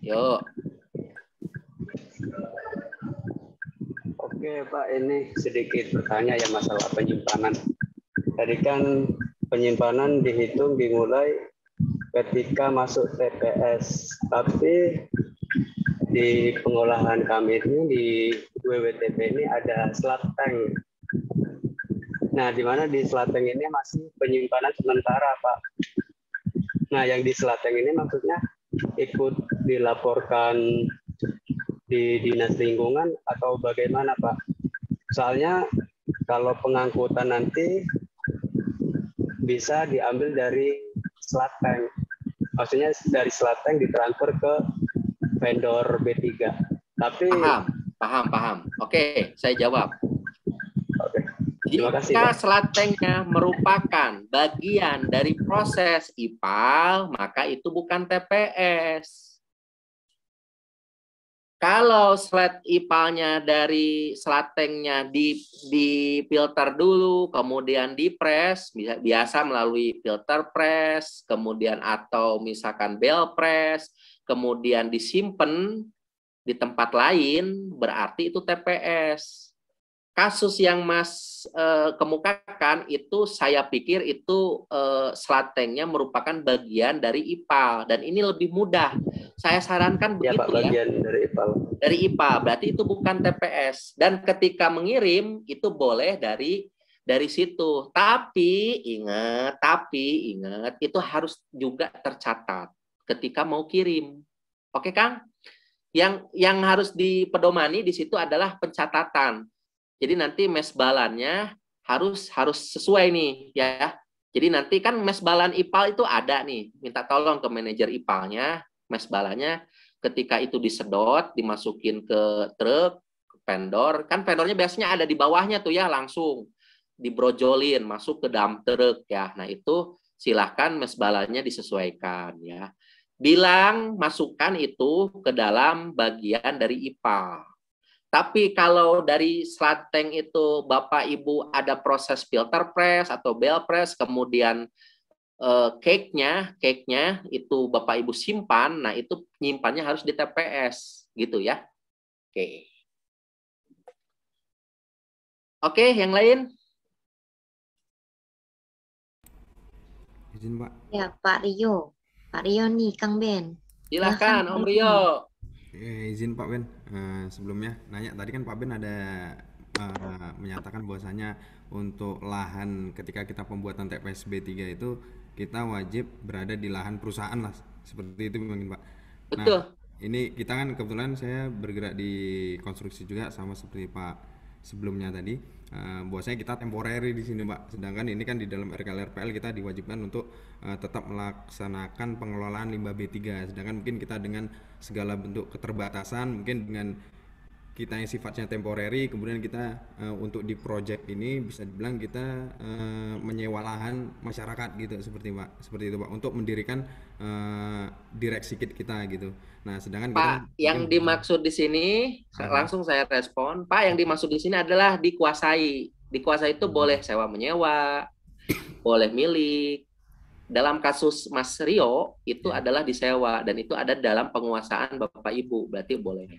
Yuk. Oke Pak, ini sedikit bertanya ya masalah penyimpanan. Tadi kan penyimpanan dihitung dimulai ketika masuk TPS, tapi di pengolahan kami ini di WWTP ini ada slot tank. Nah, di mana di slot tank ini masih penyimpanan sementara, Pak. Nah, yang di slot tank ini maksudnya ikut dilaporkan di dinas lingkungan atau bagaimana, Pak? Soalnya kalau pengangkutan nanti bisa diambil dari slot tank. Maksudnya dari slot tank ditransfer ke vendor B3. Tapi paham. Oke, saya jawab. Oke. Terima kasih, Jika Pak. slot tanknya merupakan bagian dari proses IPAL, maka itu bukan TPS. Kalau slot IPAL-nya dari slot tanknya di filter dulu, kemudian dipres, biasa melalui filter press, kemudian atau misalkan bell press, kemudian disimpan di tempat lain, berarti itu TPS. Kasus yang Mas kemukakan itu saya pikir itu slot tanknya merupakan bagian dari IPAL dan ini lebih mudah. Saya sarankan begitu Pak, bagian dari IPAL. Dari IPAL, berarti itu bukan TPS. Dan ketika mengirim itu boleh dari situ. Tapi ingat itu harus juga tercatat ketika mau kirim. Oke, Kang? Yang harus dipedomani di situ adalah pencatatan. Jadi nanti mesbalannya harus sesuai nih ya. Jadi nanti kan mesbalan IPAL itu ada nih. Minta tolong ke manajer IPAL-nya, mesbalannya ketika itu disedot, dimasukin ke truk, ke vendor. Kan vendornya biasanya ada di bawahnya tuh ya, langsung dibrojolin masuk ke dalam truk ya. Nah, itu silahkan mesbalannya disesuaikan ya. Bilang masukkan itu ke dalam bagian dari IPAL. Tapi kalau dari slot tank itu Bapak Ibu ada proses filter press atau bell press, kemudian cake-nya itu Bapak Ibu simpan, nah itu nyimpannya harus di TPS gitu ya. Oke. Oke, yang lain? Izin Pak. Ya Pak Rio. Pak Rio nih Kang Ben. Silakan Om Rio. Izin Pak Ben, sebelumnya nanya tadi kan Pak Ben ada menyatakan bahwasanya untuk lahan ketika kita pembuatan TPS B3 itu kita wajib berada di lahan perusahaan lah, seperti itu mungkin Pak. Betul. Nah, ini kita kan kebetulan saya bergerak di konstruksi juga sama seperti Pak sebelumnya tadi, bahwasanya kita temporary di sini Pak. Sedangkan ini kan di dalam RKLRPL kita diwajibkan untuk tetap melaksanakan pengelolaan limbah B3. Sedangkan mungkin kita dengan segala bentuk keterbatasan, mungkin dengan kita yang sifatnya temporary, kemudian kita untuk di project ini bisa dibilang kita menyewa lahan masyarakat gitu, seperti itu Pak, untuk mendirikan direksi kit kita gitu. Nah, sedangkan Pak, yang dimaksud di sini langsung saya respon, Pak, yang dimaksud di sini adalah dikuasai. Dikuasai itu boleh sewa menyewa, boleh milik. Dalam kasus Mas Rio itu adalah disewa dan itu ada dalam penguasaan Bapak Ibu, berarti boleh.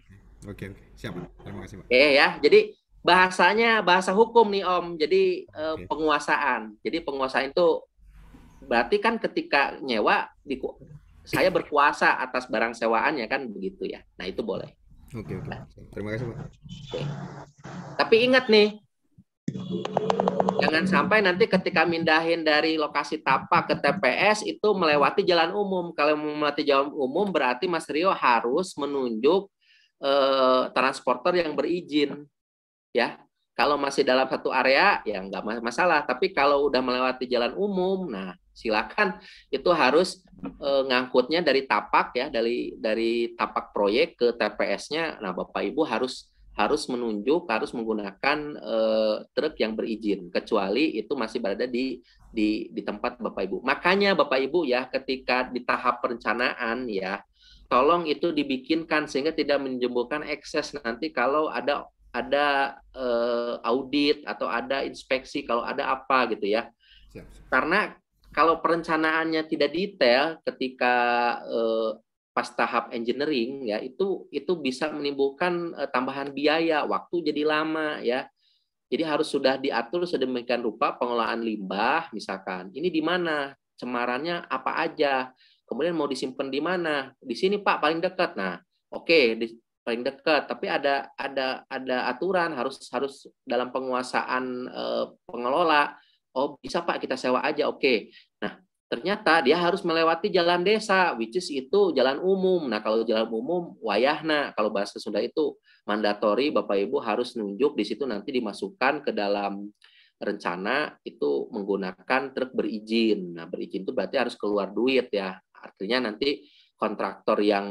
Oke, siap Pak. Terima kasih Pak. Ya, jadi bahasanya bahasa hukum nih Om. Jadi penguasaan. Jadi penguasaan itu berarti kan ketika nyewa saya berkuasa atas barang sewaannya kan begitu ya. Nah, itu boleh. Oke. Terima kasih Pak. Oke. Tapi ingat nih, jangan sampai nanti ketika mindahin dari lokasi tapak ke TPS itu melewati jalan umum. Kalau melewati jalan umum berarti Mas Rio harus menunjuk transporter yang berizin. Ya, kalau masih dalam satu area ya nggak masalah. Tapi kalau udah melewati jalan umum, nah silakan itu harus ngangkutnya dari tapak ya, dari tapak proyek ke TPS-nya. Nah, Bapak Ibu harus menunjuk, harus menggunakan truk yang berizin, kecuali itu masih berada di tempat Bapak Ibu. Makanya Bapak Ibu ya, ketika di tahap perencanaan ya, tolong itu dibikinkan sehingga tidak menimbulkan ekses nanti kalau ada audit atau ada inspeksi, kalau ada apa gitu ya. Karena kalau perencanaannya tidak detail, ketika pas tahap engineering ya itu bisa menimbulkan tambahan biaya, waktu jadi lama ya. Jadi harus sudah diatur sedemikian rupa pengelolaan limbah misalkan. Ini di mana? Cemarannya apa aja? Kemudian mau disimpan di mana? Di sini Pak paling dekat. Nah, oke, paling dekat, tapi ada aturan harus dalam penguasaan pengelola. Oh, bisa Pak kita sewa aja. Oke. Nah, ternyata dia harus melewati jalan desa, which is itu jalan umum. Nah, kalau jalan umum, wayahna, kalau bahasa Sunda itu mandatori, Bapak Ibu harus nunjuk di situ nanti dimasukkan ke dalam rencana itu menggunakan truk berizin. Nah, berizin itu berarti harus keluar duit ya. Artinya nanti kontraktor yang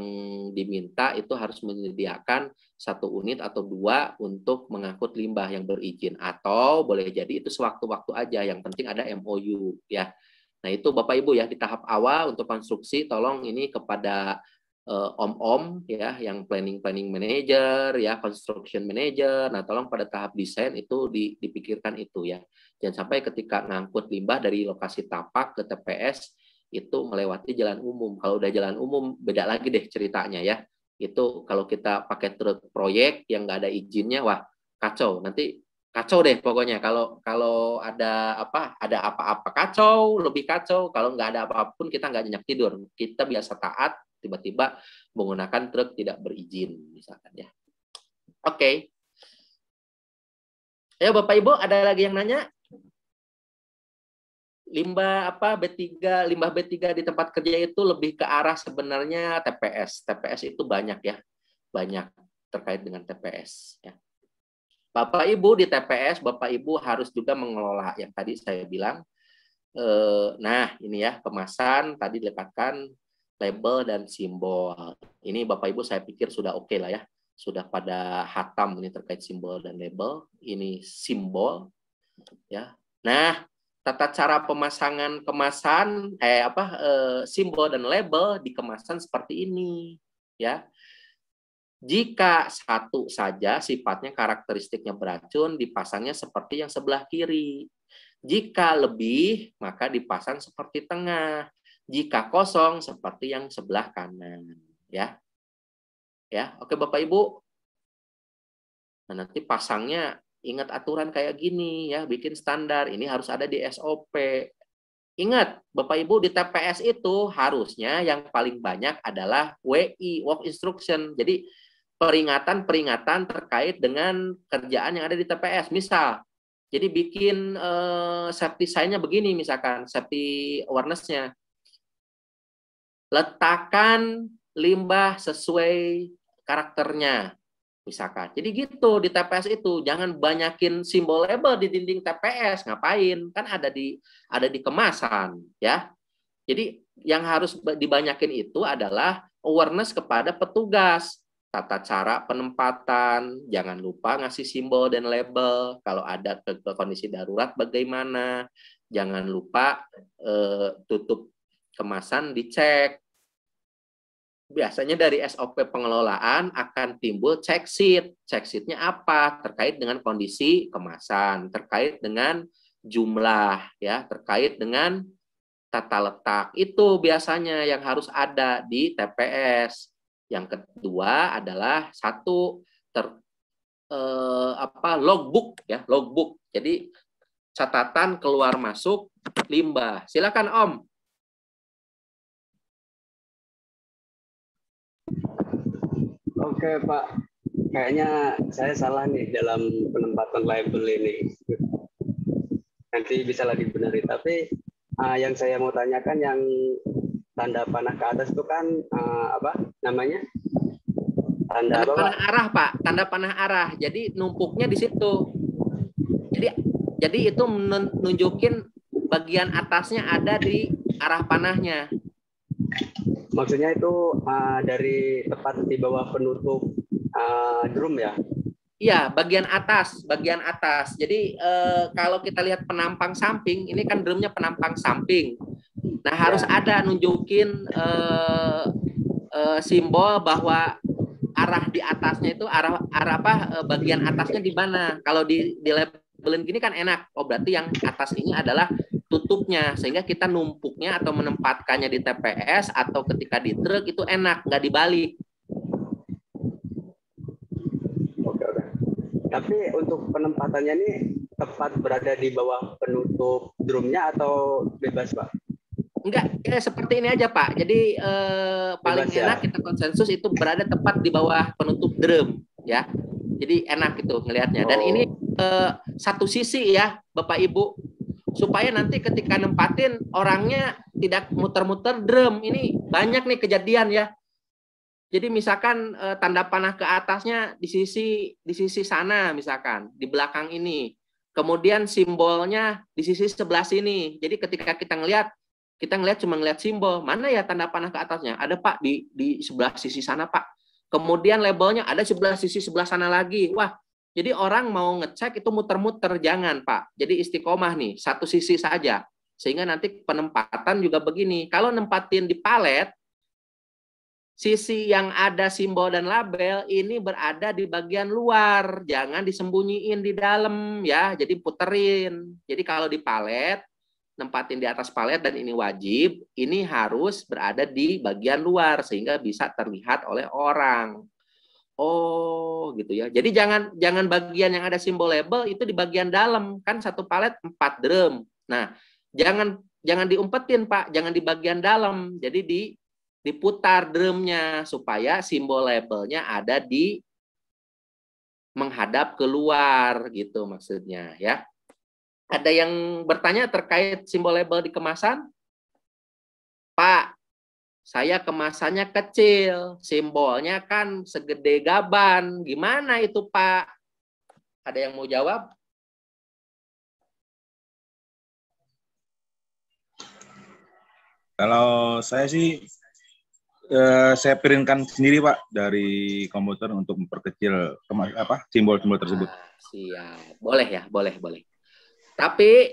diminta itu harus menyediakan 1 unit atau 2 untuk mengangkut limbah yang berizin. Atau boleh jadi itu sewaktu-waktu aja, yang penting ada MOU ya. Nah, itu Bapak Ibu ya di tahap awal untuk konstruksi tolong ini kepada om-om ya yang planning manager ya, construction manager. Nah, tolong pada tahap desain itu dipikirkan itu ya. Jangan sampai ketika ngangkut limbah dari lokasi tapak ke TPS itu melewati jalan umum. Kalau udah jalan umum beda lagi deh ceritanya ya. Itu kalau kita pakai truk proyek yang nggak ada izinnya, wah kacau. Nanti kacau deh pokoknya. Kalau ada apa-apa kacau, lebih kacau. Kalau nggak ada apa-apun kita nggak nyenyak tidur. Kita biasa taat, tiba-tiba menggunakan truk tidak berizin misalkan ya. Oke. Ayo Bapak Ibu, ada lagi yang nanya? Limbah B3 di tempat kerja itu lebih ke arah sebenarnya TPS. TPS itu banyak ya. Banyak terkait dengan TPS ya. Bapak Ibu di TPS, Bapak Ibu harus juga mengelola yang tadi saya bilang. Nah, ini ya kemasan tadi dilepaskan label dan simbol. Ini Bapak Ibu saya pikir sudah oke lah ya. Sudah pada hatam ini terkait simbol dan label. Ini simbol ya. Nah, tata cara pemasangan kemasan simbol dan label di kemasan seperti ini ya. Jika satu saja sifatnya karakteristiknya beracun, dipasangnya seperti yang sebelah kiri. Jika lebih, maka dipasang seperti tengah. Jika kosong, seperti yang sebelah kanan. Ya, oke Bapak Ibu. Nah, nanti pasangnya ingat aturan kayak gini ya, bikin standar. Ini harus ada di SOP. Ingat, Bapak Ibu di TPS itu harusnya yang paling banyak adalah WI, Work Instruction. Jadi peringatan-peringatan terkait dengan kerjaan yang ada di TPS. Misal, jadi bikin safety sign-nya begini misalkan, safety awareness-nya. Letakkan limbah sesuai karakternya. Misalkan. Jadi gitu di TPS itu, jangan banyakin simbol label di dinding TPS, ngapain? Kan ada di kemasan, ya. Jadi yang harus dibanyakin itu adalah awareness kepada petugas. Tata cara penempatan, jangan lupa ngasih simbol dan label. Kalau ada kondisi darurat bagaimana, jangan lupa tutup kemasan dicek. Biasanya dari SOP pengelolaan akan timbul check sheet. Check sheet-nya apa? Terkait dengan kondisi kemasan, terkait dengan jumlah, ya, terkait dengan tata letak. Itu biasanya yang harus ada di TPS. Yang kedua adalah logbook ya, logbook. Jadi catatan keluar masuk limbah. Silakan Om. Oke Pak, kayaknya saya salah nih dalam penempatan label ini. Nanti bisa lagi benerin. Tapi yang saya mau tanyakan yang tanda panah ke atas itu kan apa namanya? Tanda panah arah Pak, tanda panah arah. Jadi numpuknya di situ. Jadi itu menunjukin bagian atasnya ada di arah panahnya. Maksudnya itu dari tepat di bawah penutup drum ya? Iya, bagian atas. Jadi kalau kita lihat penampang samping, ini kan drumnya penampang samping. Nah, harus ada nunjukin simbol bahwa arah di atasnya itu bagian atasnya di mana. Kalau di labelin gini kan enak. Oh, berarti yang atas ini adalah tutupnya, sehingga kita numpuknya atau menempatkannya di TPS atau ketika di truk itu enak, nggak dibalik. Oke. Tapi untuk penempatannya ini tepat berada di bawah penutup drumnya atau bebas, Pak? Enggak, seperti ini aja Pak. Jadi paling Bebas, enak ya? kita konsensus itu berada tepat di bawah penutup drum, ya. Jadi enak itu ngelihatnya. Dan ini satu sisi ya, Bapak Ibu, supaya nanti ketika nempatin orangnya tidak muter-muter drum. Ini banyak nih kejadian ya. Jadi misalkan tanda panah ke atasnya di sisi sana misalkan, di belakang ini. Kemudian simbolnya di sisi sebelah sini. Jadi ketika kita ngelihat cuma ngelihat simbol. Mana ya tanda panah ke atasnya? Ada Pak di sebelah sisi sana Pak. Kemudian labelnya ada sebelah sisi sebelah sana lagi. Wah, jadi orang mau ngecek itu muter-muter, jangan Pak. Jadi istiqomah nih, satu sisi saja. Sehingga nanti penempatan juga begini. Kalau nempatin di palet, sisi yang ada simbol dan label ini berada di bagian luar. Jangan disembunyiin di dalam ya. Jadi puterin. Jadi kalau di palet, nempatin di atas palet dan ini wajib, ini harus berada di bagian luar sehingga bisa terlihat oleh orang. Oh, gitu ya. Jadi jangan bagian yang ada simbol label itu di bagian dalam. Kan satu palet 4 drum. Nah, jangan diumpetin, Pak. Jangan di bagian dalam. Jadi diputar drumnya supaya simbol labelnya ada di menghadap keluar gitu maksudnya ya. Ada yang bertanya terkait simbol label di kemasan? Pak, saya kemasannya kecil, simbolnya kan segede gaban. Gimana itu, Pak? Ada yang mau jawab? Kalau saya sih, saya printkan sendiri Pak dari komputer untuk memperkecil simbol-simbol tersebut. Siap, boleh ya, boleh. Tapi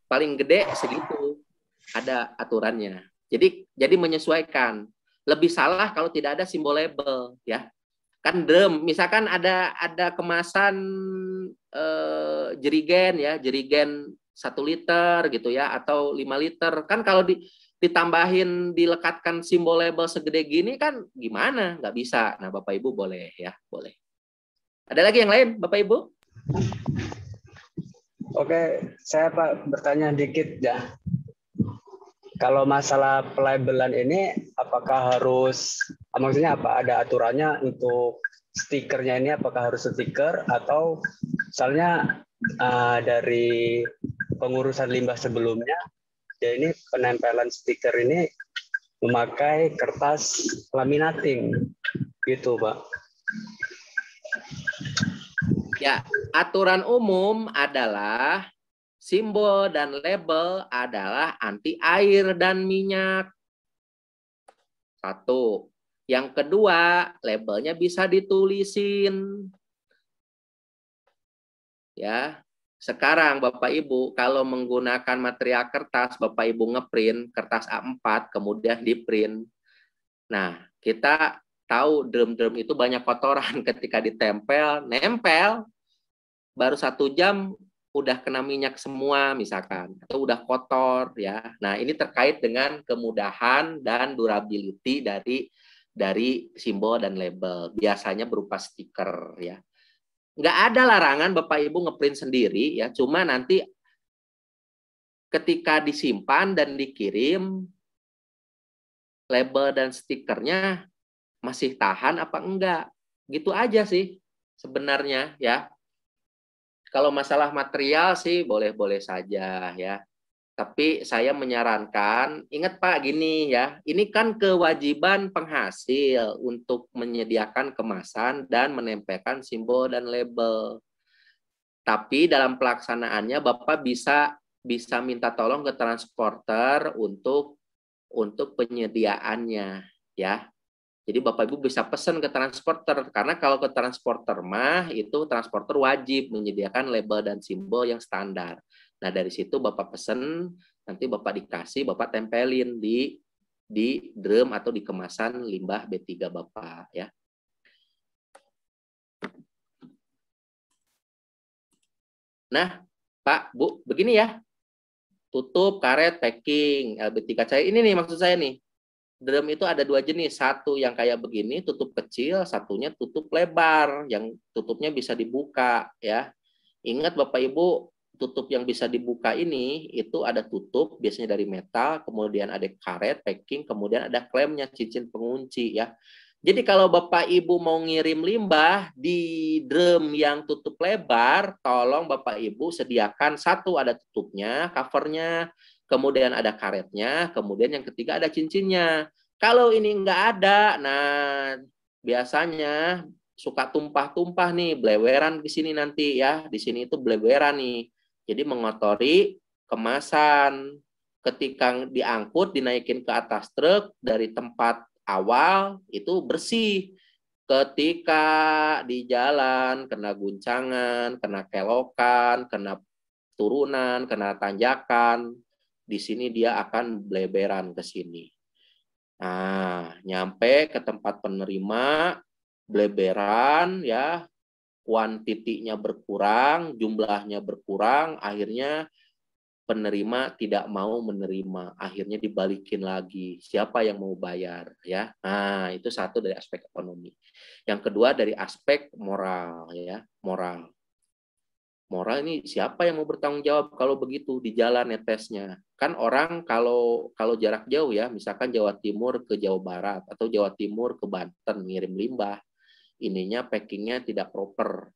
paling gede segitu, ada aturannya. Jadi menyesuaikan. Lebih salah kalau tidak ada simbol label ya. Kan drum, misalkan ada kemasan jerigen ya, jerigen 1 liter gitu ya atau 5 liter. Kan kalau ditambahin dilekatkan simbol label segede gini kan gimana? Nggak bisa. Nah, Bapak Ibu boleh ya, boleh. Ada lagi yang lain, Bapak Ibu? Oke, saya Pak bertanya dikit ya. Kalau masalah pelabelan ini, apakah maksudnya apa? Ada aturannya untuk stikernya ini? Apakah harus stiker atau misalnya dari pengurusan limbah sebelumnya, ya ini penempelan stiker ini memakai kertas laminating, gitu Pak? Ya, aturan umum adalah simbol dan label adalah anti air dan minyak. 1. Yang kedua, labelnya bisa ditulisin. Ya. Sekarang Bapak Ibu, kalau menggunakan material kertas, Bapak Ibu ngeprint kertas A4, kemudian diprint. Nah, kita tahu drum-drum itu banyak kotoran ketika nempel, baru 1 jam udah kena minyak semua misalkan atau udah kotor ya. Nah, ini terkait dengan kemudahan dan durability dari simbol dan label. Biasanya berupa stiker ya. Nggak ada larangan Bapak Ibu ngeprint sendiri ya, cuma nanti ketika disimpan dan dikirim label dan stikernya masih tahan apa enggak. Gitu aja sih sebenarnya ya. Kalau masalah material sih boleh-boleh saja ya. Tapi saya menyarankan, ingat Pak gini ya, ini kan kewajiban penghasil untuk menyediakan kemasan dan menempelkan simbol dan label. Tapi dalam pelaksanaannya Bapak bisa minta tolong ke transporter untuk penyediaannya ya. Jadi Bapak Ibu bisa pesan ke transporter, karena kalau ke transporter mah itu transporter wajib menyediakan label dan simbol yang standar. Nah, dari situ Bapak pesen, nanti Bapak dikasih, Bapak tempelin di drum atau di kemasan limbah B3 Bapak ya. Nah, Pak, Bu, begini ya. tutup, karet, packing, LB3 cair. Ini nih maksud saya nih. Drum itu ada dua jenis, satu yang kayak begini tutup kecil, satunya tutup lebar yang tutupnya bisa dibuka ya. Ingat Bapak Ibu, tutup yang bisa dibuka ini itu ada tutup biasanya dari metal, kemudian ada karet, packing, kemudian ada klemnya, cincin pengunci ya. Jadi kalau Bapak Ibu mau ngirim limbah di drum yang tutup lebar, tolong Bapak Ibu sediakan satu ada tutupnya, covernya, kemudian ada karetnya, kemudian yang ketiga ada cincinnya. Kalau ini nggak ada, nah biasanya suka tumpah-tumpah nih, bleweran di sini nanti ya. Di sini itu bleweran nih. Jadi mengotori kemasan. Ketika diangkut, dinaikin ke atas truk dari tempat awal itu bersih. Ketika di jalan kena guncangan, kena kelokan, kena turunan, kena tanjakan, di sini dia akan bleberan ke sini. Nah, nyampe ke tempat penerima, bleberan ya, kuantitinya berkurang, jumlahnya berkurang, akhirnya penerima tidak mau menerima, akhirnya dibalikin lagi. Siapa yang mau bayar ya? Nah, itu satu dari aspek ekonomi. Yang kedua dari aspek moral ya, moral. Moral ini siapa yang mau bertanggung jawab kalau begitu di jalan netesnya? Kan orang kalau jarak jauh ya, misalkan Jawa Timur ke Jawa Barat atau Jawa Timur ke Banten ngirim limbah, ininya packingnya tidak proper.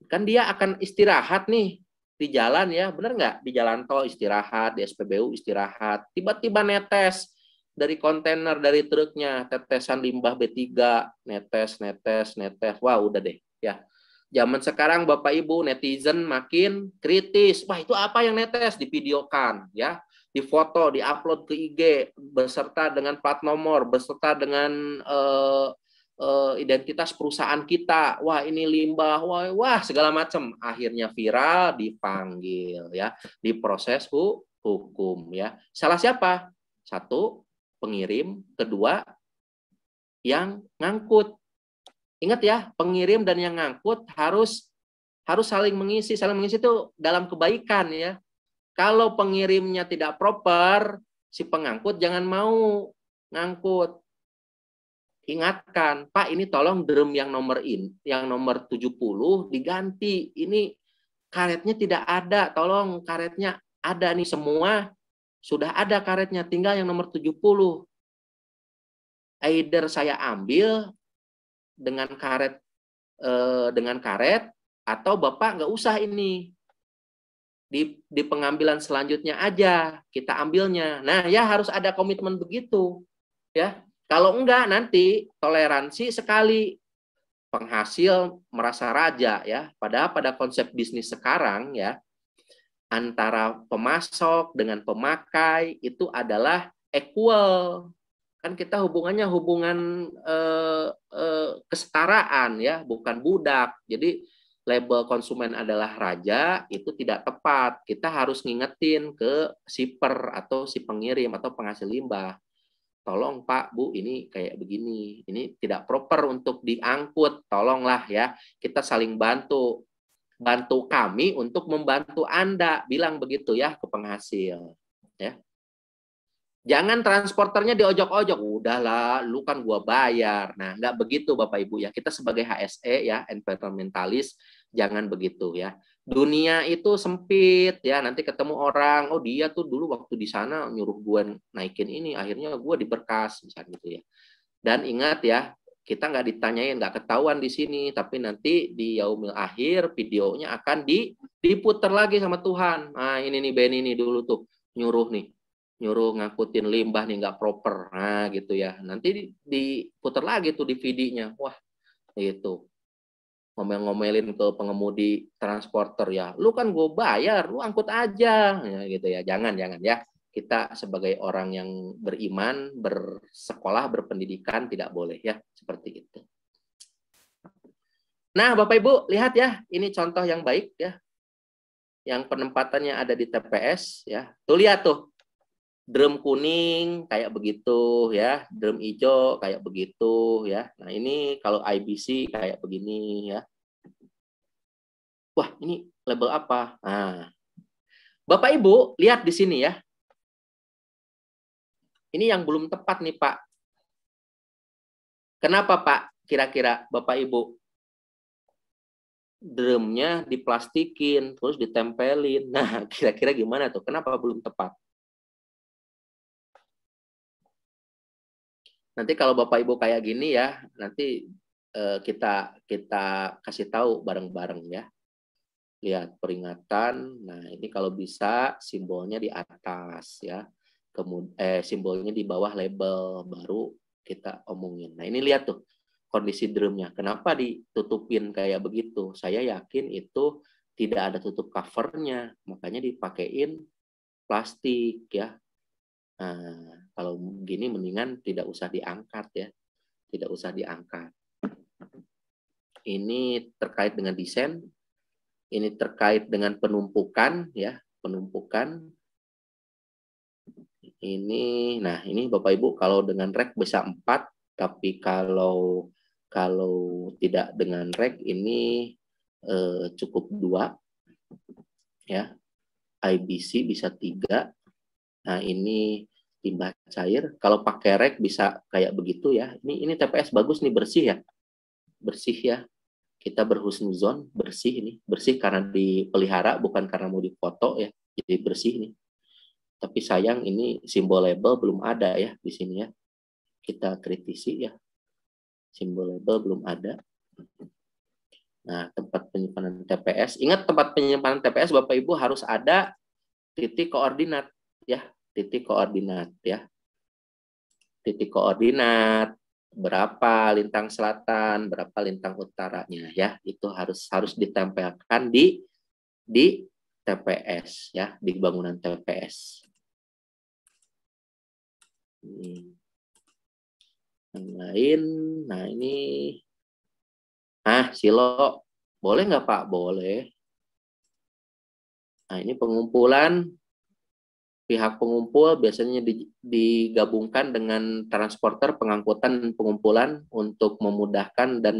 Kan dia akan istirahat nih di jalan ya, benar nggak? Di jalan tol istirahat, di SPBU istirahat, tiba-tiba netes dari kontainer dari truknya, tetesan limbah B3, netes, wah udah deh ya. Zaman sekarang Bapak Ibu netizen makin kritis. Wah, itu apa yang netes? Divideokan ya, difoto, diupload ke IG beserta dengan plat nomor, beserta dengan identitas perusahaan kita. Wah, ini limbah, wah segala macam. Akhirnya viral, dipanggil ya, diproses hukum ya. Salah siapa? Satu, pengirim, kedua yang ngangkut. Ingat ya, pengirim dan yang ngangkut harus saling mengisi. Saling mengisi itu dalam kebaikan ya. Kalau pengirimnya tidak proper, si pengangkut jangan mau ngangkut. Ingatkan, Pak, ini tolong drum yang nomor 70 diganti. Ini karetnya tidak ada, tolong karetnya ada nih semua. Sudah ada karetnya, tinggal yang nomor 70. Either saya ambil dengan karet atau Bapak nggak usah ini di pengambilan selanjutnya aja kita ambilnya. Nah ya harus ada komitmen begitu ya. Kalau enggak nanti toleransi sekali, penghasil merasa raja ya. Padahal pada konsep bisnis sekarang ya, antara pemasok dengan pemakai itu adalah equal. Kan kita hubungannya hubungan kesetaraan ya, bukan budak. Jadi label konsumen adalah raja itu tidak tepat. Kita harus ngingetin ke shipper atau si pengirim atau penghasil limbah. Tolong Pak, Bu, ini kayak begini. Ini tidak proper untuk diangkut. Tolonglah ya, kita saling bantu. Bantu kami untuk membantu Anda. Bilang begitu ya ke penghasil. Ya. Jangan transporternya diojok-ojok. Udahlah, lu kan gua bayar. Nah, nggak begitu Bapak Ibu ya. Kita sebagai HSE ya, environmentalis, jangan begitu ya. Dunia itu sempit ya. Nanti ketemu orang, oh dia tuh dulu waktu di sana nyuruh gua naikin ini, akhirnya gua diberkas misalnya gitu ya. Dan ingat ya, kita nggak ditanyain, nggak ketahuan di sini, tapi nanti di yaumil akhir videonya akan diputer lagi sama Tuhan. Nah, ini nih Benny nih dulu tuh nyuruh ngangkutin limbah nih nggak proper, nah gitu ya. Nanti diputar lagi tuh di videonya, wah itu ngomel-ngomelin ke pengemudi transporter ya, lu kan gue bayar, lu angkut aja, ya, gitu ya. Jangan ya. Kita sebagai orang yang beriman, bersekolah, berpendidikan tidak boleh ya seperti itu. Nah, Bapak Ibu lihat ya, ini contoh yang baik ya, yang penempatannya ada di TPS ya. Tuh lihat tuh. Drum kuning kayak begitu ya, drum hijau kayak begitu ya. Nah ini kalau IBC kayak begini ya. Wah ini label apa? Nah Bapak Ibu, lihat di sini ya. Ini yang belum tepat nih, Pak. Kenapa, Pak? Kira-kira Bapak Ibu? Drumnya diplastikin, terus ditempelin. Nah, kira-kira gimana tuh? Kenapa belum tepat? Nanti kalau Bapak Ibu kayak gini ya, nanti kita kasih tahu bareng-bareng ya. Lihat peringatan. Nah, ini kalau bisa simbolnya di atas ya. Kemudian simbolnya di bawah label, baru kita omongin. Nah, ini lihat tuh kondisi drumnya. Kenapa ditutupin kayak begitu? Saya yakin itu tidak ada tutup covernya, makanya dipakein plastik ya. Nah, kalau gini mendingan tidak usah diangkat ya, tidak usah diangkat. Ini terkait dengan desain, ini terkait dengan penumpukan ya, penumpukan. Ini, nah ini Bapak Ibu kalau dengan rack bisa 4, tapi kalau tidak dengan rack ini cukup 2 ya. IBC bisa 3. Nah ini limbah cair. Kalau pakai rack bisa kayak begitu ya. Ini TPS bagus nih, bersih ya, bersih ya. Kita berhusnuzon, bersih ini, bersih karena dipelihara bukan karena mau difoto ya. Jadi bersih nih. Tapi sayang ini simbol label belum ada ya di sini ya. Kita kritisi ya. Simbol label belum ada. Nah, tempat penyimpanan TPS. Ingat tempat penyimpanan TPS Bapak Ibu harus ada titik koordinat ya. Titik koordinat ya. Titik koordinat berapa lintang selatan, berapa lintang utaranya ya. Itu harus ditempelkan di TPS ya, di bangunan TPS. Yang lain, nah ini, silo, boleh nggak Pak? Boleh. Nah ini pengumpulan, pihak pengumpul biasanya digabungkan dengan transporter pengangkutan pengumpulan untuk memudahkan dan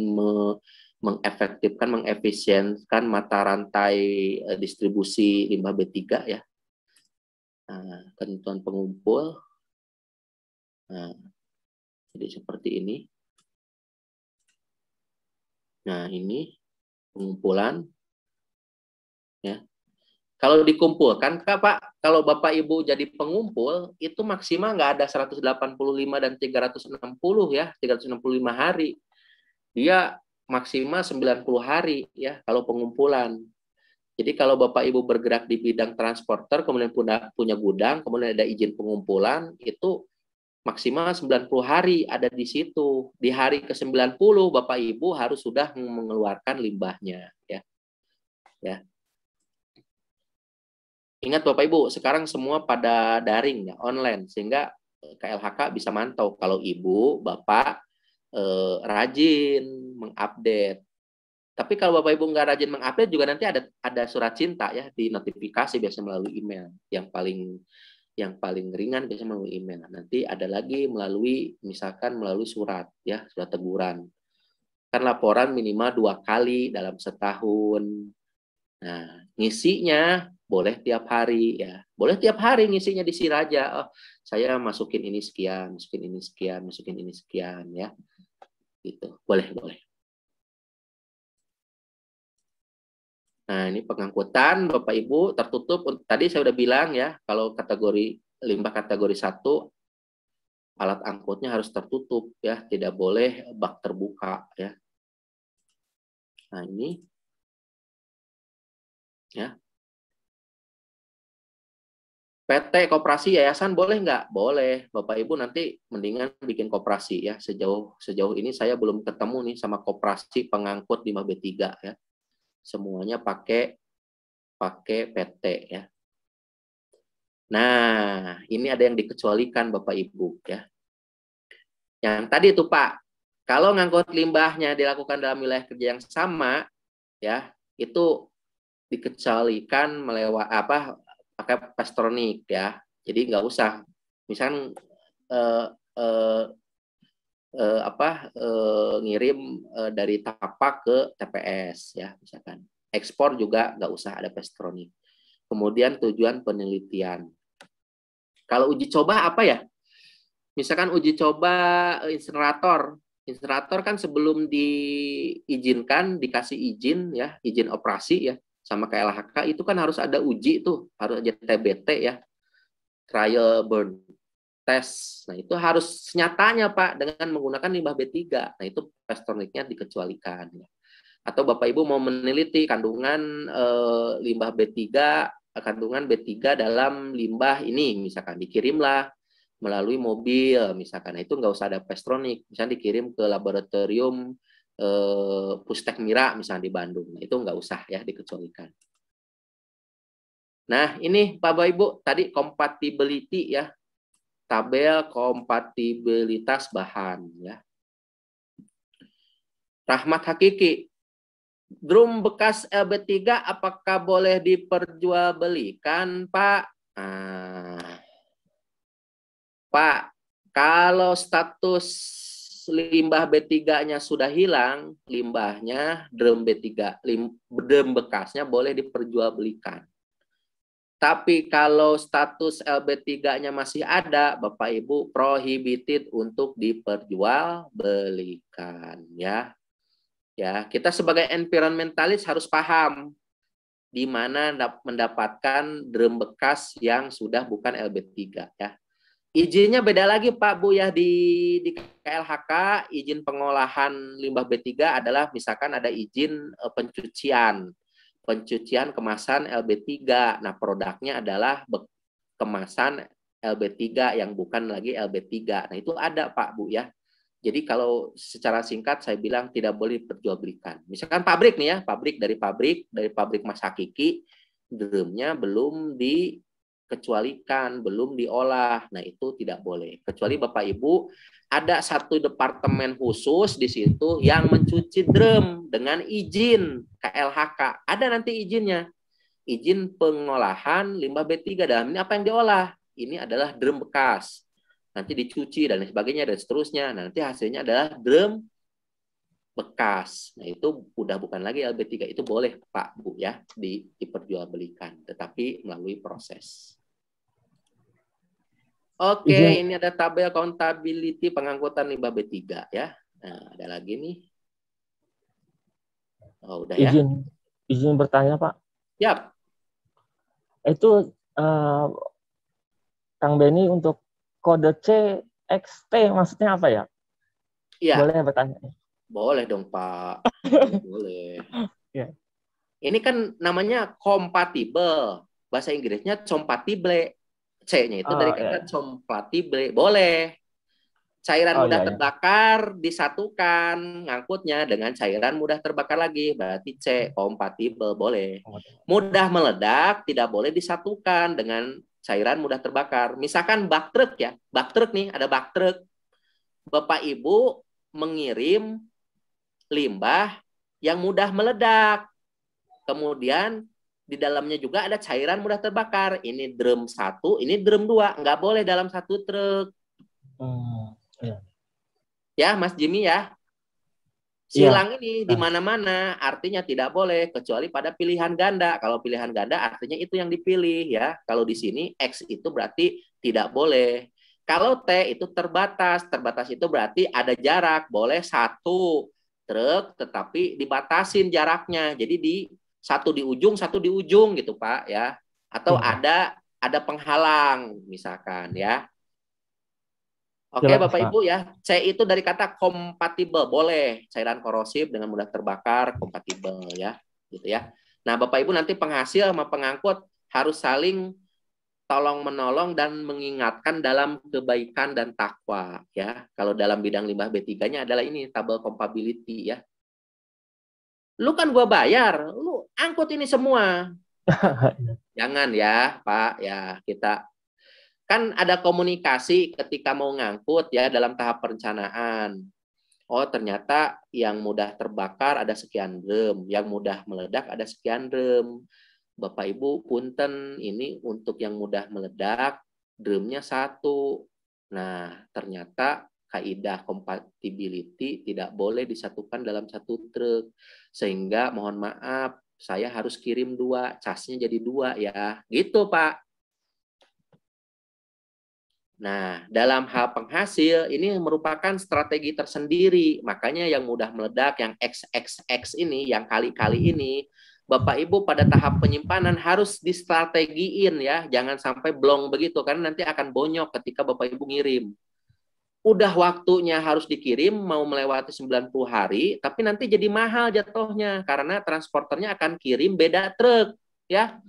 mengefektifkan, mengefisienkan mata rantai distribusi limbah B3 ya. Nah, ketentuan pengumpul. Nah, jadi seperti ini. Nah, ini pengumpulan. Ya. Kalau dikumpulkan, Pak, kalau Bapak Ibu jadi pengumpul, itu maksimal nggak ada 185 dan 360 ya, 365 hari. Dia maksimal 90 hari ya, kalau pengumpulan. Jadi kalau Bapak Ibu bergerak di bidang transporter, kemudian punya gudang, kemudian ada izin pengumpulan, itu maksimal 90 hari ada di situ. Di hari ke-90 Bapak Ibu harus sudah mengeluarkan limbahnya ya. Ya. Ingat Bapak Ibu, sekarang semua pada daring ya, online, sehingga KLHK bisa mantau kalau Ibu, Bapak rajin mengupdate. Tapi kalau Bapak Ibu nggak rajin mengupdate juga nanti ada surat cinta ya, di notifikasi biasanya melalui email. Yang paling ringan biasanya melalui email. Nanti ada lagi misalkan melalui surat ya, surat teguran. Kan laporan minimal 2 kali dalam setahun. Nah, ngisinya boleh tiap hari ya. Boleh tiap hari ngisinya di Siraja. Oh, saya masukin ini sekian, masukin ini sekian, masukin ini sekian ya. Gitu. Boleh. Nah, ini pengangkutan Bapak Ibu tertutup. Tadi saya udah bilang ya, kalau kategori limbah kategori 1 alat angkutnya harus tertutup ya, tidak boleh bak terbuka ya. Nah, ini ya. PT koperasi yayasan boleh nggak? Boleh. Bapak Ibu nanti mendingan bikin koperasi ya. Sejauh ini saya belum ketemu nih sama koperasi pengangkut limbah B3 ya. Semuanya pakai PT ya. Nah, ini ada yang dikecualikan Bapak Ibu ya. Yang tadi itu Pak, kalau ngangkut limbahnya dilakukan dalam wilayah kerja yang sama ya, itu dikecualikan pakai Pastronik ya. Jadi nggak usah misalkan ngirim dari tapak ke TPS ya, misalkan ekspor juga nggak usah ada Pastronik. Kemudian tujuan penelitian. Kalau uji coba apa ya? Misalkan uji coba insinerator. Insinerator kan sebelum diizinkan, dikasih izin ya, izin operasi ya, sama KLHK itu kan harus ada uji tuh, harus ada TBT ya, trial burn test. Nah, itu harus nyatanya Pak dengan menggunakan limbah B3. Nah, itu Pastorniknya dikecualikan ya. Atau Bapak Ibu mau meneliti kandungan limbah B3, kandungan B3 dalam limbah ini, misalkan dikirimlah melalui mobil, misalkan. Nah, itu nggak usah ada Pastornik, misalnya dikirim ke laboratorium Pustek Mira, misalnya di Bandung. Nah, itu nggak usah ya dikecualikan. Nah, ini Bapak Ibu, tadi compatibility ya, tabel kompatibilitas bahan ya. Rahmat Hakiki, drum bekas LB3 apakah boleh diperjualbelikan, Pak? Pak, kalau status limbah B3-nya sudah hilang, limbahnya drum B3, drum bekasnya boleh diperjualbelikan. Tapi kalau status LB3-nya masih ada, Bapak Ibu prohibited untuk diperjualbelikan ya. Ya, kita sebagai environmentalis harus paham di mana mendapatkan drum bekas yang sudah bukan LB3 ya. Izinnya beda lagi Pak Bu ya, di KLHK izin pengolahan limbah B3 adalah misalkan ada izin pencucian kemasan LB3. Nah, produknya adalah kemasan LB3 yang bukan lagi LB3. Nah, itu ada Pak Bu ya. Jadi kalau secara singkat saya bilang tidak boleh diperjualbelikan. Misalkan pabrik nih ya, dari pabrik Mas Hakiki, drumnya belum dikecualikan, belum diolah. Nah, itu tidak boleh. Kecuali Bapak Ibu ada satu departemen khusus di situ yang mencuci drum dengan izin KLHK. Ada nanti izinnya. Izin pengolahan limbah B3 dalam ini apa yang diolah? Ini adalah drum bekas. Nanti dicuci dan sebagainya dan seterusnya. Nanti hasilnya adalah drum bekas. Nah, itu udah bukan lagi LB3. Itu boleh Pak Bu ya diperjualbelikan, tetapi melalui proses. Oke, ini ada tabel accountability pengangkutan limbah B3 ya. Nah, ada lagi nih. Oh, udah ya. Izin bertanya Pak. Yap. Itu Kang Beni untuk kode CXT maksudnya apa ya? Iya. Boleh bertanya? Boleh dong Pak. Boleh. Ya. Ini kan namanya compatible. Bahasa Inggrisnya compatible. C-nya itu dari kata compatible. Boleh. Cairan mudah terbakar disatukan ngangkutnya dengan cairan mudah terbakar lagi. Berarti C, compatible. Boleh. Mudah meledak tidak boleh disatukan dengan cairan mudah terbakar. Misalkan bak truk ya. Bak truk nih, ada bak truk. Bapak Ibu mengirim limbah yang mudah meledak. Kemudian di dalamnya juga ada cairan mudah terbakar. Ini drum 1, ini drum 2. Nggak boleh dalam satu truk. Ya, Mas Jimmy ya. Silang ini di mana-mana artinya tidak boleh kecuali pada pilihan ganda. Kalau pilihan ganda artinya itu yang dipilih ya. Kalau di sini X itu berarti tidak boleh. Kalau T itu terbatas. Terbatas itu berarti ada jarak. Boleh satu truk tetapi dibatasin jaraknya. Jadi satu di ujung gitu Pak ya. Atau ada penghalang misalkan ya. Oke, Bapak Ibu ya, C itu dari kata compatible, boleh cairan korosif dengan mudah terbakar, compatible ya, gitu ya. Nah, Bapak Ibu nanti penghasil sama pengangkut harus saling tolong menolong dan mengingatkan dalam kebaikan dan takwa ya. Kalau dalam bidang limbah B3-nya adalah ini tabel compatibility ya. Lu kan gua bayar, lu angkut ini semua. Jangan ya, Pak ya, kita kan ada komunikasi ketika mau ngangkut ya dalam tahap perencanaan. Oh, ternyata yang mudah terbakar ada sekian drum, yang mudah meledak ada sekian drum. Bapak Ibu punten, ini untuk yang mudah meledak drumnya 1. Nah, ternyata kaidah compatibility tidak boleh disatukan dalam satu truk. Sehingga mohon maaf, saya harus kirim 2, casnya jadi 2 ya. Gitu, Pak. Nah, dalam hal penghasil, ini merupakan strategi tersendiri. Makanya yang mudah meledak, yang XXX ini, yang kali-kali ini, Bapak Ibu pada tahap penyimpanan harus distrategiin ya. Jangan sampai blong begitu, karena nanti akan bonyok ketika Bapak Ibu ngirim. Udah waktunya harus dikirim, mau melewati 90 hari, tapi nanti jadi mahal jatuhnya, karena transporternya akan kirim beda truk ya.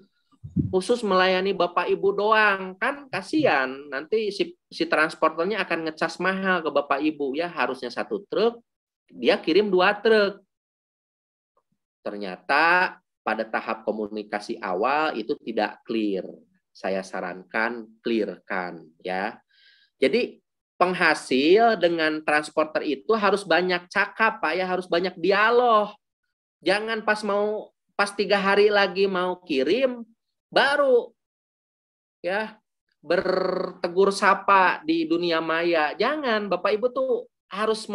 Khusus melayani Bapak Ibu doang, kan kasihan nanti si transporternya akan ngecas mahal ke Bapak Ibu ya, harusnya 1 truk, dia kirim 2 truk. Ternyata pada tahap komunikasi awal itu tidak clear. Saya sarankan clearkan ya. Jadi penghasil dengan transporter itu harus banyak cakap Pak ya, harus banyak dialog. Jangan pas 3 hari lagi mau kirim baru ya bertegur sapa di dunia maya. Jangan, Bapak Ibu tuh harus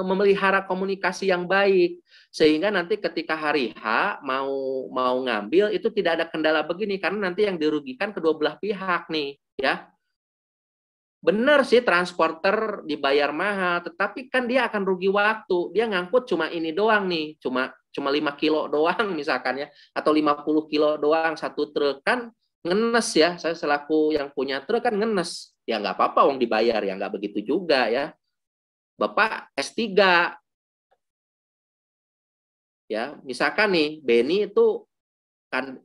memelihara komunikasi yang baik sehingga nanti ketika hari H mau ngambil itu tidak ada kendala begini, karena nanti yang dirugikan kedua belah pihak nih ya. Benar sih transporter dibayar mahal, tetapi kan dia akan rugi waktu. Dia ngangkut cuma ini doang nih, cuma 5 kilo doang misalkan ya, atau 50 kilo doang 1 truk, kan ngenes ya. Saya selaku yang punya truk kan ngenes. Ya nggak apa-apa, wong dibayar ya, nggak begitu juga ya. Bapak S3 ya, misalkan nih Beni itu kan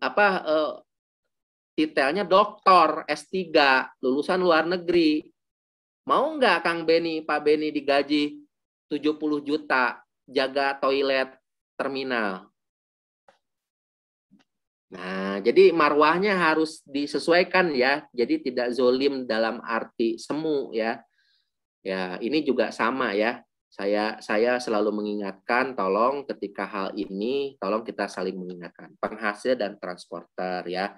titelnya doktor S3, lulusan luar negeri. Mau nggak Kang Beni, Pak Beni digaji 70 juta jaga toilet terminal? Nah, jadi marwahnya harus disesuaikan ya. Jadi tidak zolim dalam arti semu ya. Ya, ini juga sama ya. Saya selalu mengingatkan, tolong ketika hal ini, tolong kita saling mengingatkan. Penghasil dan transporter ya.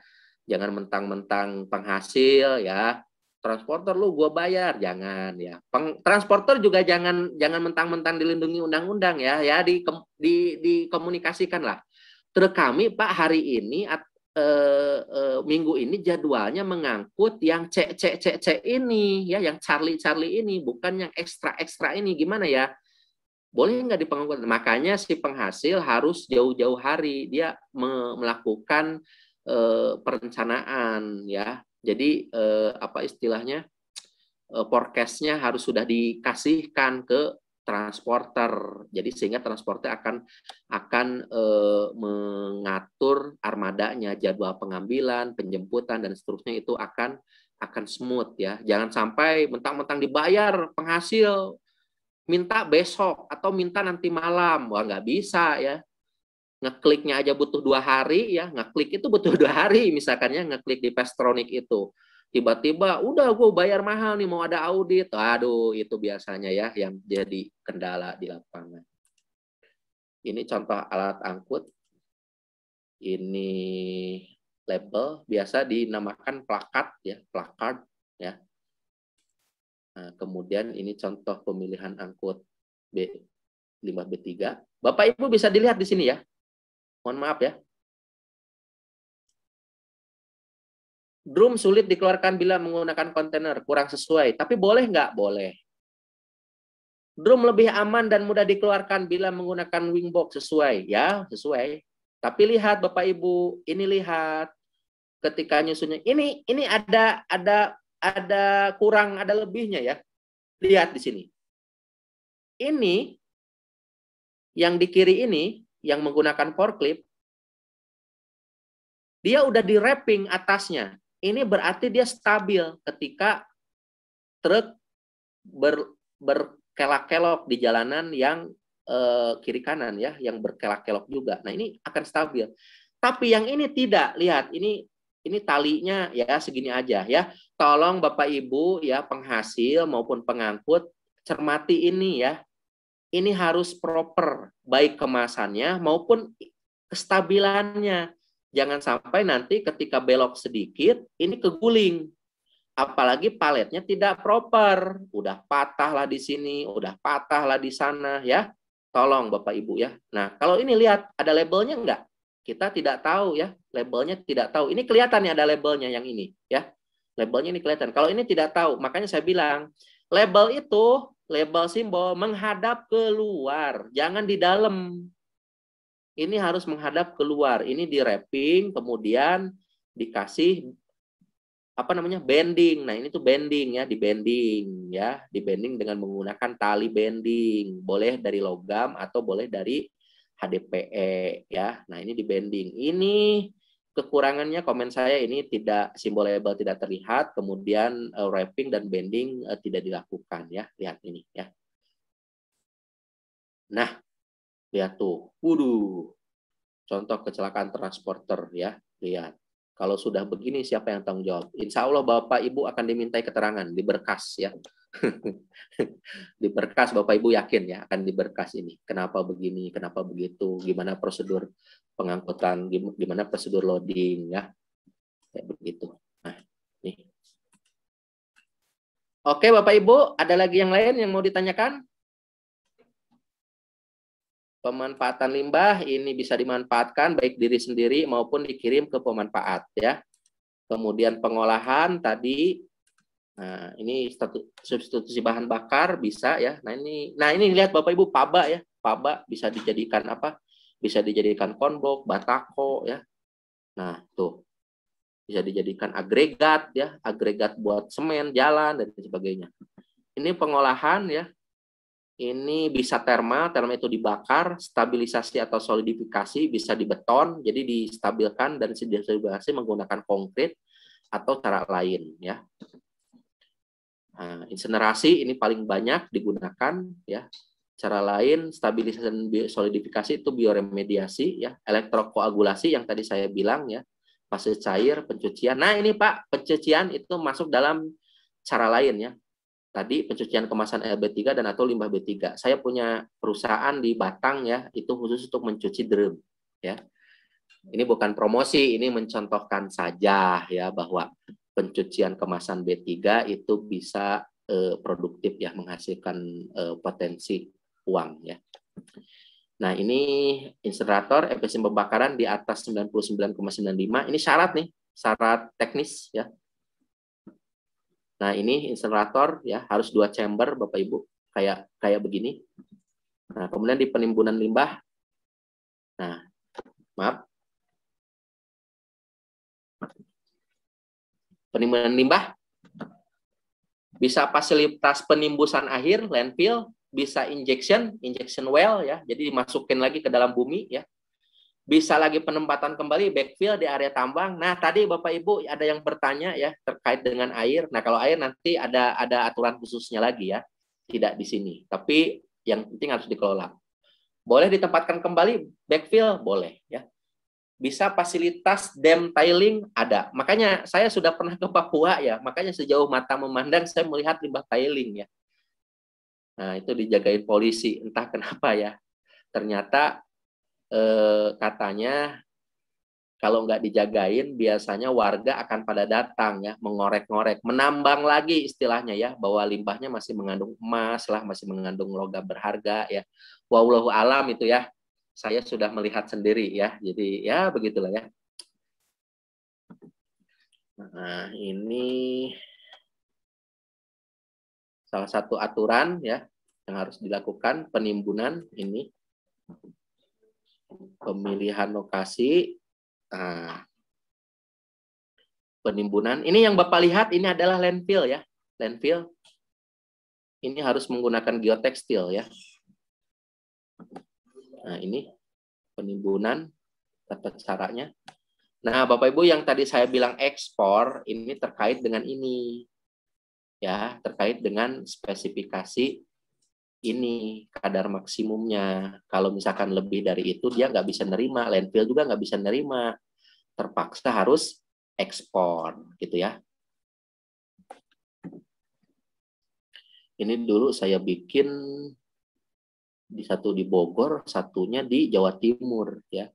Jangan mentang-mentang penghasil ya, transporter lu gua bayar, jangan ya. Transporter juga jangan mentang-mentang dilindungi undang-undang ya, dikomunikasikan lah. Truk kami Pak hari ini minggu ini jadwalnya mengangkut yang C ini ya, yang Charlie ini, bukan yang ekstra ini, gimana ya? Boleh nggak dipengangkut? Makanya si penghasil harus jauh-jauh hari dia melakukan perencanaan ya. Jadi apa istilahnya, forecast-nya harus sudah dikasihkan ke transporter. Jadi sehingga transporter akan mengatur armadanya, jadwal pengambilan, penjemputan dan seterusnya itu akan smooth ya. Jangan sampai mentang-mentang dibayar penghasil minta besok atau minta nanti malam. Wah, nggak bisa ya. Ngekliknya aja butuh 2 hari ya, ngeklik itu butuh 2 hari misalkan ya, ngeklik di Pestronic itu. Tiba-tiba udah gue bayar mahal nih, mau ada audit. Aduh, itu biasanya ya yang jadi kendala di lapangan. Ini contoh alat angkut. Ini label, biasa dinamakan plakat ya, placard ya. Nah, kemudian ini contoh pemilihan angkut B5B3. Bapak Ibu bisa dilihat di sini ya. Mohon maaf ya. Drum sulit dikeluarkan bila menggunakan kontainer, kurang sesuai. Tapi boleh nggak? Boleh. Drum lebih aman dan mudah dikeluarkan bila menggunakan wingbox, sesuai. Ya, sesuai. Tapi lihat Bapak Ibu, ini lihat. Ketika nyusunnya, ini ada kurang, ada lebihnya ya. Lihat di sini. Ini, yang di kiri ini, yang menggunakan forklift, dia udah di wrapping atasnya. Ini berarti dia stabil ketika truk berkelak-kelok di jalanan yang kiri kanan ya, yang berkelak-kelok juga. Nah, ini akan stabil. Tapi yang ini tidak. Lihat, ini talinya ya segini aja ya. Tolong Bapak Ibu ya, penghasil maupun pengangkut, cermati ini ya. Ini harus proper, baik kemasannya maupun kestabilannya. Jangan sampai nanti ketika belok sedikit, ini keguling. Apalagi paletnya tidak proper. Udah patah lah di sini, udah patah lah di sana ya. Tolong Bapak Ibu ya. Nah, kalau ini lihat ada labelnya enggak? Kita tidak tahu ya, labelnya tidak tahu. Ini kelihatan nih ada labelnya yang ini ya. Labelnya ini kelihatan. Kalau ini tidak tahu, makanya saya bilang label itu, label simbol menghadap keluar, jangan di dalam. Ini harus menghadap keluar. Ini di wrapping, kemudian dikasih apa namanya bending. Nah ini tuh bending ya, di bending dengan menggunakan tali bending. Boleh dari logam atau boleh dari HDPE ya. Nah ini di bending. Ini kekurangannya komen saya ini tidak simbol label tidak terlihat, kemudian wrapping dan bending tidak dilakukan ya. Lihat ini ya. Nah lihat tuh, contoh kecelakaan transporter ya. Lihat. Kalau sudah begini siapa yang tanggung jawab? Insya Allah Bapak Ibu akan dimintai keterangan di berkas ya. Di berkas Bapak Ibu yakin ya akan di berkas ini. Kenapa begini, kenapa begitu, gimana prosedur pengangkutan, gimana prosedur loading ya. Kayak begitu. Nah, nih. Oke Bapak Ibu, ada lagi yang lain yang mau ditanyakan? Pemanfaatan limbah ini bisa dimanfaatkan baik diri sendiri maupun dikirim ke pemanfaat ya. Kemudian pengolahan tadi, nah ini substitusi bahan bakar bisa ya. Nah ini lihat Bapak Ibu paba ya, paba bisa dijadikan apa? Bisa dijadikan konbok, batako ya. Nah tuh bisa dijadikan agregat ya, agregat buat semen, jalan dan sebagainya. Ini pengolahan ya. Ini bisa termal itu dibakar, stabilisasi atau solidifikasi bisa di beton, jadi distabilkan dan stabilisasi menggunakan konkrit atau cara lain ya. Nah, insinerasi ini paling banyak digunakan ya. Cara lain stabilisasi dan solidifikasi itu bioremediasi ya, elektrokoagulasi yang tadi saya bilang ya, fase cair, pencucian. Nah, ini Pak, pencucian itu masuk dalam cara lain ya. Tadi pencucian kemasan LB3 dan atau limbah B3. Saya punya perusahaan di Batang ya, itu khusus untuk mencuci drum ya. Ini bukan promosi, ini mencontohkan saja ya bahwa pencucian kemasan B3 itu bisa produktif ya, menghasilkan potensi uang ya. Nah, ini insinerator efisien pembakaran di atas 99,95. Ini syarat nih, syarat teknis ya. Nah, ini insinerator ya, harus 2 chamber Bapak Ibu, kayak begini. Nah, kemudian di penimbunan limbah. Nah, maaf. Penimbunan limbah bisa fasilitas penimbusan akhir, landfill, bisa injection well ya. Jadi dimasukin lagi ke dalam bumi ya. Bisa lagi penempatan kembali backfill di area tambang. Nah, tadi Bapak Ibu ada yang bertanya ya terkait dengan air. Nah, kalau air nanti ada aturan khususnya lagi ya. Tidak di sini. Tapi yang penting harus dikelola. Boleh ditempatkan kembali backfill? Boleh ya. Bisa fasilitas dam tiling? Ada. Makanya saya sudah pernah ke Papua ya. Makanya sejauh mata memandang saya melihat limbah tiling ya. Nah, itu dijagain polisi. Entah kenapa ya. Ternyata katanya kalau nggak dijagain biasanya warga akan pada datang ya, mengorek-ngorek, menambang lagi istilahnya ya, bahwa limbahnya masih mengandung emas lah, masih mengandung logam berharga ya. Wallahu alam itu ya, saya sudah melihat sendiri ya, jadi ya begitulah ya. Nah, ini salah satu aturan ya yang harus dilakukan, penimbunan ini. Pemilihan lokasi, nah, penimbunan. Ini yang Bapak lihat ini adalah landfill ya, landfill. Ini harus menggunakan geotekstil ya. Nah ini penimbunan tata caranya. Nah Bapak Ibu yang tadi saya bilang ekspor ini terkait dengan ini ya, terkait dengan spesifikasi. Ini kadar maksimumnya. Kalau misalkan lebih dari itu dia nggak bisa nerima, landfill juga nggak bisa nerima, terpaksa harus ekspor gitu ya. Ini dulu saya bikin satu di Bogor, satunya di Jawa Timur ya.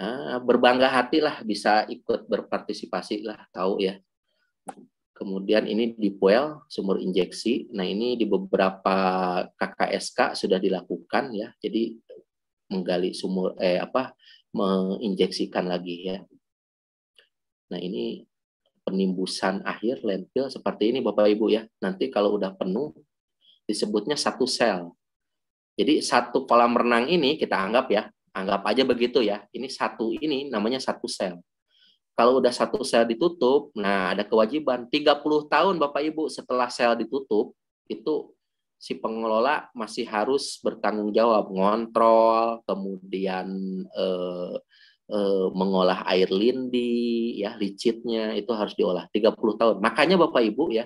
Nah, berbangga hati lah bisa ikut berpartisipasi lah, tahu ya. Kemudian ini di Puel, sumur injeksi. Nah, ini di beberapa KKSK sudah dilakukan ya. Jadi menggali sumur menginjeksikan lagi ya. Nah, ini penimbusan akhir landfill seperti ini Bapak Ibu ya. Nanti kalau udah penuh disebutnya satu sel. Jadi satu kolam renang ini kita anggap ya, anggap aja begitu ya. Ini satu ini namanya satu sel. Kalau udah satu sel ditutup, nah ada kewajiban 30 tahun Bapak Ibu setelah sel ditutup, itu si pengelola masih harus bertanggung jawab, ngontrol, kemudian mengolah air lindi, ya licitnya itu harus diolah 30 tahun. Makanya Bapak Ibu ya,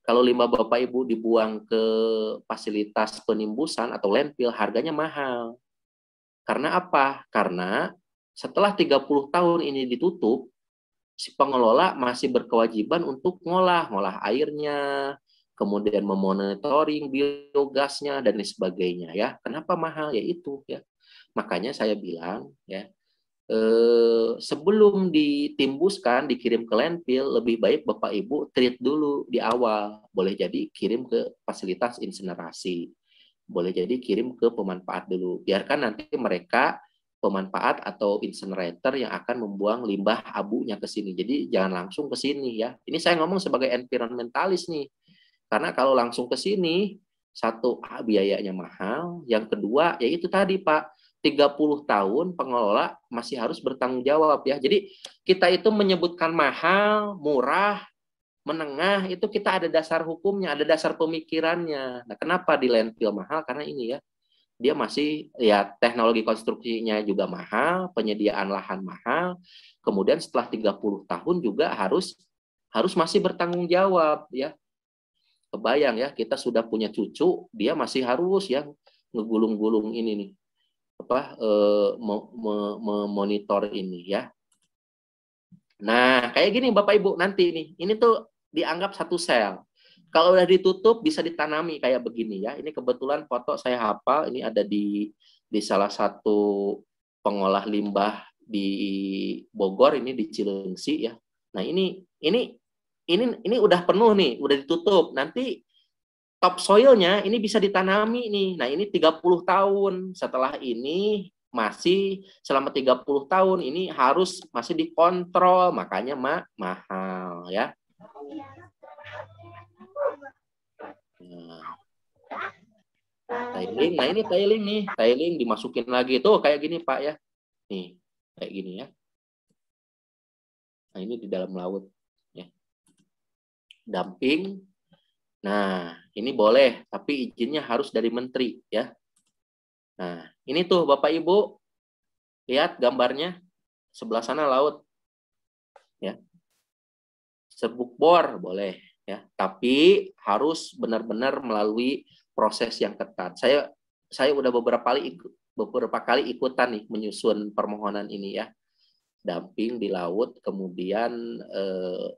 kalau limbah Bapak Ibu dibuang ke fasilitas penimbusan atau landfill, harganya mahal. Karena apa? Karena setelah 30 tahun ini ditutup, si pengelola masih berkewajiban untuk ngolah airnya, kemudian memonitoring biogasnya dan lain sebagainya ya. Kenapa mahal? Ya itu ya. Makanya saya bilang ya, sebelum ditimbuskan dikirim ke landfill, lebih baik Bapak Ibu treat dulu di awal. Boleh jadi kirim ke fasilitas insinerasi. Boleh jadi kirim ke pemanfaat dulu. Biarkan nanti mereka pemanfaat atau incinerator yang akan membuang limbah abunya ke sini. Jadi jangan langsung ke sini ya. Ini saya ngomong sebagai environmentalis nih. Karena kalau langsung ke sini, satu biayanya mahal, yang kedua ya itu tadi Pak, 30 tahun pengelola masih harus bertanggung jawab ya. Jadi kita itu menyebutkan mahal, murah, menengah, itu kita ada dasar hukumnya, ada dasar pemikirannya. Nah, kenapa di landfill mahal? Karena ini ya, dia masih ya teknologi konstruksinya juga mahal, penyediaan lahan mahal, kemudian setelah 30 tahun juga harus masih bertanggung jawab ya. Kebayang ya, kita sudah punya cucu, dia masih harus ya ngegulung-gulung ini nih. Memonitor ini ya. Nah, kayak gini Bapak Ibu nanti nih. Ini tuh dianggap satu sel. Kalau udah ditutup bisa ditanami kayak begini ya. Ini kebetulan foto saya hafal. Ini ada di salah satu pengolah limbah di Bogor, ini di Cilengsi ya. Nah ini udah penuh nih, udah ditutup. Nanti topsoilnya ini bisa ditanami nih. Nah ini 30 tahun. Setelah ini masih selama 30 tahun ini harus masih dikontrol. Makanya mahal ya. Tiling, nah ini tiling nih, tiling dimasukin lagi tuh kayak gini Pak ya, nih kayak gini ya. Nah ini di dalam laut ya, dumping. Nah ini boleh, tapi izinnya harus dari menteri ya. Nah ini tuh Bapak Ibu lihat gambarnya, sebelah sana laut ya. Serbuk bor boleh ya, tapi harus benar-benar melalui proses yang ketat. Saya udah beberapa kali ikutan nih menyusun permohonan ini ya. Dumping di laut, kemudian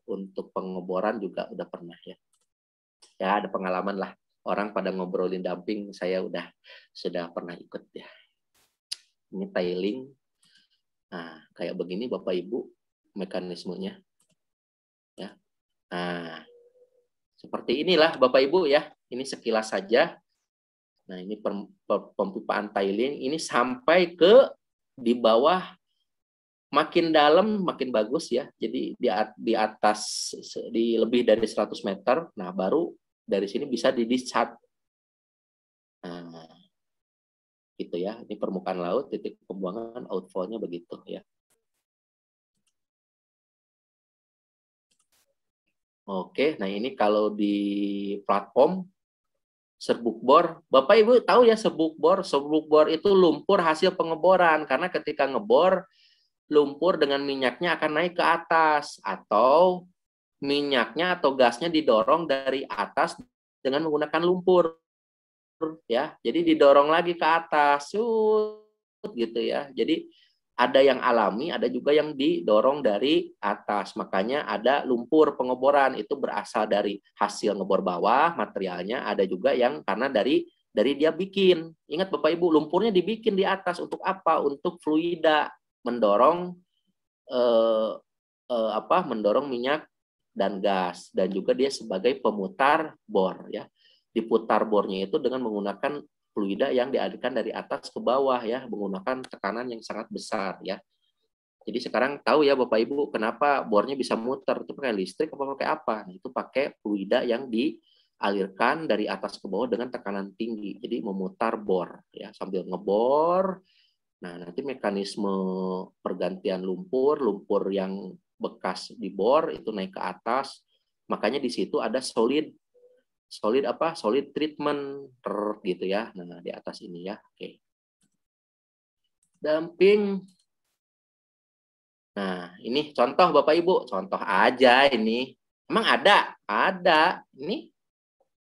untuk pengeboran juga udah pernah ya. Ya ada pengalaman lah. Orang pada ngobrolin dumping, saya sudah pernah ikut ya. Ini tiling. Nah, kayak begini Bapak Ibu mekanismenya. Ya. Nah, seperti inilah Bapak Ibu ya. Ini sekilas saja. Nah, ini pempipaan tiling ini sampai ke di bawah, makin dalam makin bagus ya. Jadi di atas di lebih dari 100 meter. Nah, baru dari sini bisa di-discharge. Nah, gitu ya. Ini permukaan laut, titik pembuangan outflow-nya begitu ya. Oke, nah ini kalau di platform serbuk bor, Bapak Ibu tahu ya serbuk bor itu lumpur hasil pengeboran, karena ketika ngebor lumpur dengan minyaknya akan naik ke atas, atau minyaknya atau gasnya didorong dari atas dengan menggunakan lumpur ya. Jadi didorong lagi ke atas gitu ya. Jadi ada yang alami, ada juga yang didorong dari atas. Makanya ada lumpur pengeboran, itu berasal dari hasil ngebor bawah, materialnya. Ada juga yang karena dari dia bikin. Ingat Bapak Ibu, lumpurnya dibikin di atas untuk apa? Untuk fluida, mendorong mendorong minyak dan gas, dan juga dia sebagai pemutar bor ya. Diputar bornya itu dengan menggunakan fluida yang dialirkan dari atas ke bawah ya, menggunakan tekanan yang sangat besar ya. Jadi sekarang tahu ya Bapak Ibu kenapa bornya bisa muter, itu pakai listrik apa pakai apa? Nah, itu pakai fluida yang dialirkan dari atas ke bawah dengan tekanan tinggi. Jadi memutar bor ya, sambil ngebor. Nah, nanti mekanisme pergantian lumpur yang bekas di bor itu naik ke atas. Makanya di situ ada solid treatment gitu ya. Nah, di atas ini ya. Oke. Damping. Nah, ini contoh Bapak Ibu, contoh aja ini. Emang ada? Ada. Ini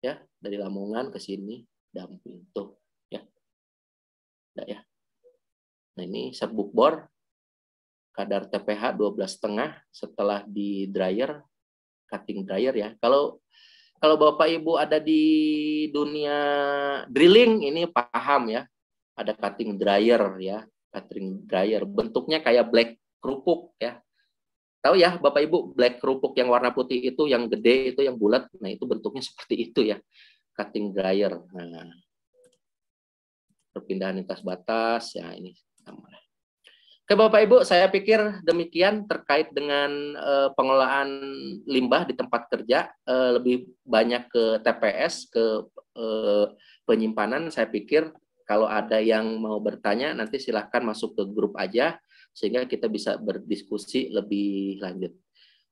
ya, dari Lamongan ke sini damping tuh ya. Ada ya. Nah, ini serbuk bor kadar TPH 12,5 setelah di dryer, cutting dryer ya. Kalau Bapak Ibu ada di dunia drilling ini paham ya. Ada cutting dryer ya, cutting dryer bentuknya kayak black kerupuk ya. Tahu ya Bapak Ibu black kerupuk yang warna putih itu, yang gede itu, yang bulat. Nah, itu bentuknya seperti itu ya. Cutting dryer. Nah, perpindahan lintas batas ya ini sama. Oke Bapak Ibu, saya pikir demikian terkait dengan pengelolaan limbah di tempat kerja, lebih banyak ke TPS, ke penyimpanan. Saya pikir kalau ada yang mau bertanya nanti silahkan masuk ke grup aja sehingga kita bisa berdiskusi lebih lanjut.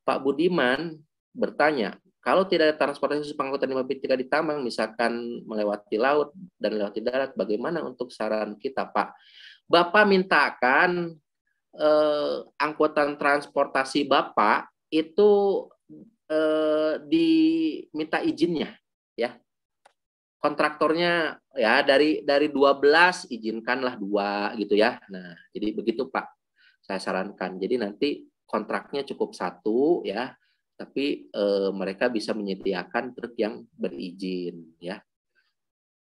Pak Budiman bertanya, kalau tidak ada transportasi pengangkutan limbah B3 di tambang, misalkan melewati laut dan melewati darat, bagaimana untuk saran kita, Pak? Bapak mintakan angkutan transportasi Bapak itu diminta izinnya, ya. Kontraktornya ya dari 12 izinkanlah 2 gitu ya. Nah, jadi begitu Pak. Saya sarankan. Jadi nanti kontraknya cukup 1 ya, tapi mereka bisa menyediakan truk yang berizin ya.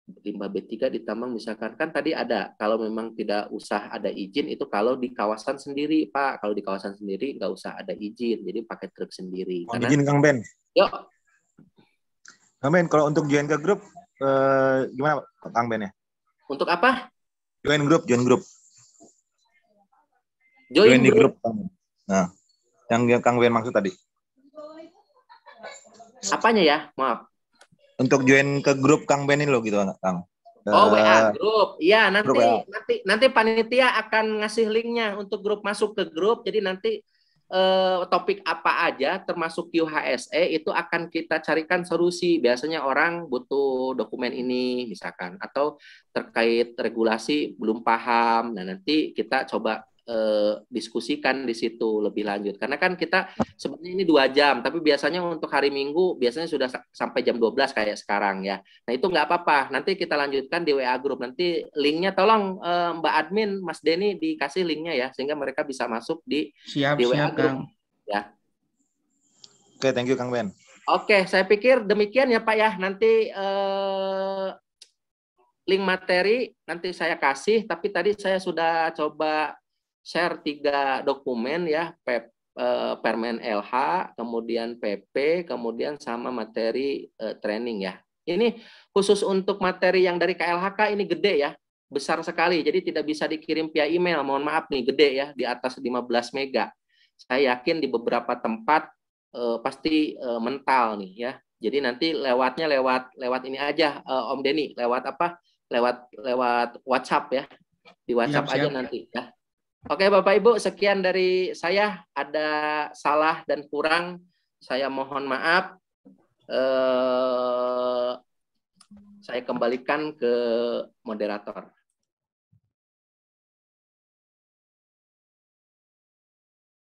Limbah B3 ditambang misalkan kan tadi ada, kalau memang tidak usah ada izin itu kalau di kawasan sendiri Pak. Kalau di kawasan sendiri nggak usah ada izin, jadi pakai truk sendiri. Mohon izin Kang Ben. Yuk. Kang Ben, kalau untuk join ke grup gimana Kang Ben ya? Untuk apa? Join grup. Join di grup. Nah, yang Kang Ben maksud tadi. Apanya ya? Maaf. Untuk join ke grup Kang Ben ini loh gitu Kang. Oh, WA grup. Iya, nanti panitia akan ngasih linknya untuk grup, masuk ke grup. Jadi nanti topik apa aja termasuk QHSE itu akan kita carikan solusi. Biasanya orang butuh dokumen ini misalkan, atau terkait regulasi belum paham. Nah, nanti kita coba diskusikan di situ lebih lanjut. Karena kan kita sebenarnya ini 2 jam, tapi biasanya untuk hari Minggu biasanya sudah sampai jam 12 kayak sekarang ya. Nah, itu nggak apa-apa. Nanti kita lanjutkan di WA grup. Nanti linknya tolong Mbak Admin, Mas Denny dikasih linknya ya, sehingga mereka bisa masuk di WA grup. Ya. Oke, thank you Kang Ben. Oke, saya pikir demikian ya Pak ya. Nanti link materi nanti saya kasih, tapi tadi saya sudah coba share 3 dokumen ya, Permen LH, kemudian PP, kemudian sama materi training ya. Ini khusus untuk materi yang dari KLHK ini gede ya, besar sekali, jadi tidak bisa dikirim via email, mohon maaf nih, gede ya, di atas 15 mega. Saya yakin di beberapa tempat pasti mental nih ya. Jadi nanti lewatnya lewat ini aja, Om Denny, lewat apa? Lewat WhatsApp ya, di WhatsApp aja nanti ya. Oke Bapak Ibu, sekian dari saya. Ada salah dan kurang, saya mohon maaf. Saya kembalikan ke moderator.